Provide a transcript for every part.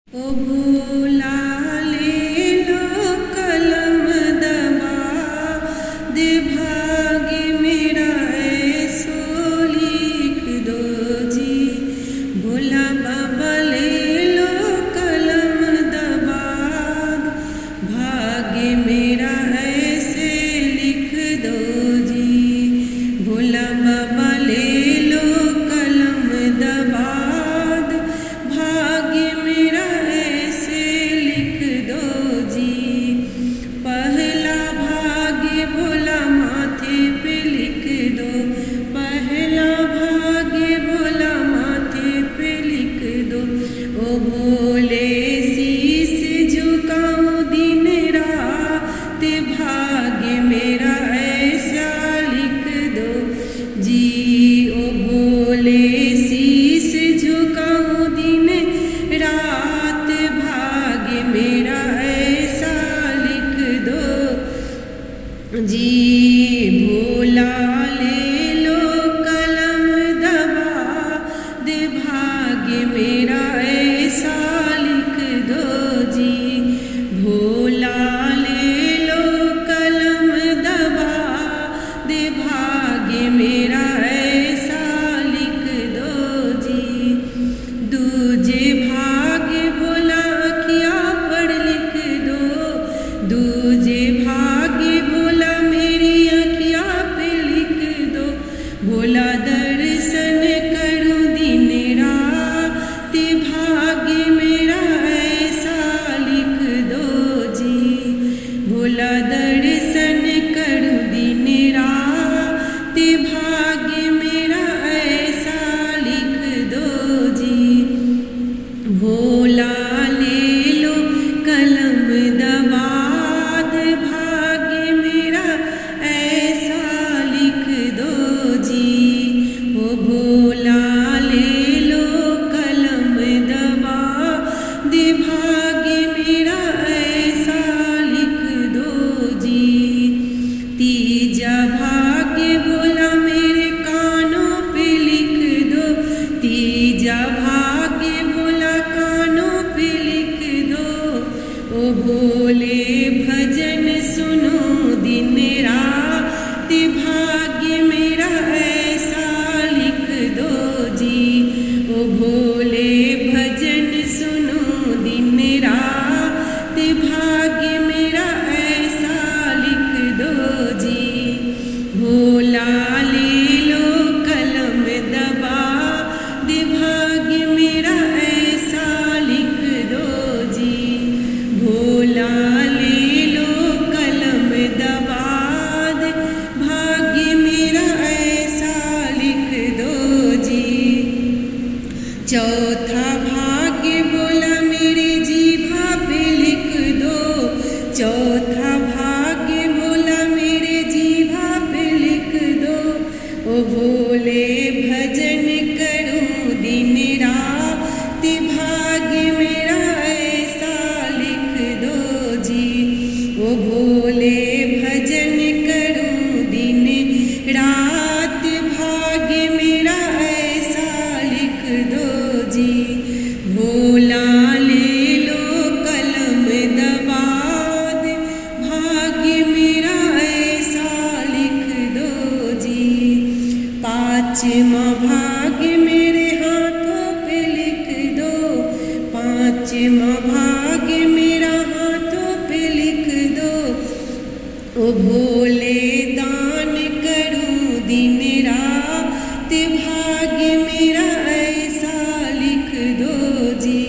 ओ भोला ले लो कलम दबा दे भाग्य मेरा ऐसो लिख दो जी। भोला बाबा ले लो कलम दबा भाग्य मेरा ऐसे लिख दो जी। भोला बाबा ले लो कलम दबा भाग्य मेरा ऐसे लिख दो जी। पहला भाग्य भोला माथे पे लिख दो, पहला भाग्य भोला माथे पे लिख दो। ओ भोले शीस झुकाऊं दिन रात भाग्य मेरा ऐसा लिख दो जी। ओ भोले शीस झुकाऊं दिन रात भाग्य मेरा ऐसा लिख दो जी। भोला ले लो कलम दबा दे भाग्य मेरा ऐसा लिख दो जी। भोला ले लो कलम दबा दे भाग्य मेरा ऐसा लिख दो जी। दूजे भाग्य भोला अखिया पर लिख दो, दूजे भाग्य भोला मेरी अखिया पे लिख दो। भोला दर्शन करूं दिन रात भाग्य मेरा ऐसा लिख दो जी। भोला दर्शन करूं दिन रात भाग्य मेरा ऐसा लिख दो जी। भोला ले लो कलम दबा दे भाग्य मेरा ऐसा लिख दो जी। ओ भोला ले लो कलम दबा दे भाग्य मेरा ऐसा लिख दो जी। तीजा भाग्य भोला मेरे कानों पे लिख दो, तीजा भाग्य भोला कानों पे लिख दो। ओ भोले भजन सुनो दिन रात भाग्य मेरा ऐसा लिख दो जी। ओ भोले भजन सुनो दिन रात भाग्य मेरा ऐसा लिख दो जी। भोला ले लो कलम दबा दे भाग्य मेरा ऐसा लिख दो जी। भोला ले लो कलम दबा दे भाग्य मेरा ऐसा लिख दो जी। चौथा भाग्य भोला मेरी जीभा पे लिख दो, चौथा भाग्य भोला मेरे जीभा पे लिख दो। ओ भोले भजन करूं दिन रात भाग्य मेरा ऐसा लिख दो जी। ओ भोले भजन करूं दिन रात भाग्य मेरा ऐसा लिख दो जी। भोला ले लो कलम दबा दे भाग्य मेरा ऐसा लिख दो जी। पांचवा भाग्य मेरे हाथों पे लिख दो, पांचवा भाग्य मेरा हाथों पे लिख दो। ओ भोले दान करूं दिन रात भाग्य मेरा ऐसा लिख दो जी।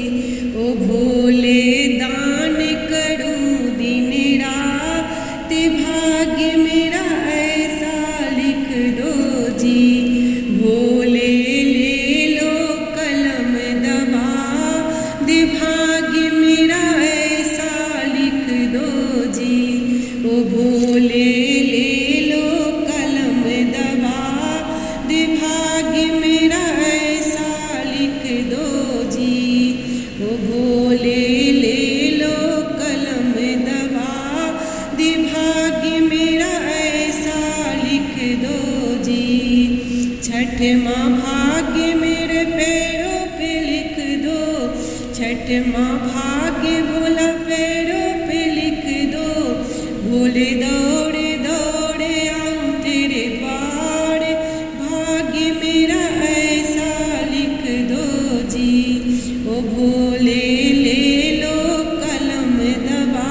ओ भोले दान करूं दिन रात भाग्य मेरा ऐसा लिख दो जी। भोले ले लो कलम दबा दे भाग्य मेरा ऐसा लिख दो जी। ओ भोले ले लो कलम दबा दे भाग्य मेरा ऐसा लिख दो जी। ओ भोले ले लो कलम दबा दे भाग्य मेरा ऐसा लिख दो जी। छठवां भाग्य मेरे पैरों पे लिख दो, छठ छठवां भाग्य भोला पैरों पे लिख दो, भोले दौड़े दौड़े आऊं तेरे द्वार, भाग्य मेरा ऐसा लिख दो जी। ओ भोले ले लो कलम दबा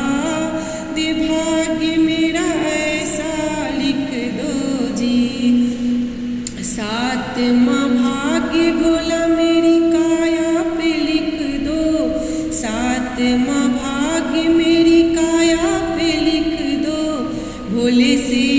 दे, भाग्य मेरा ऐसा लिख दो जी। सातवां भाग्य भोला मेरी काया पे लिख दो, सातवां भाग्य मेरी काया पे लिख दो, भोले से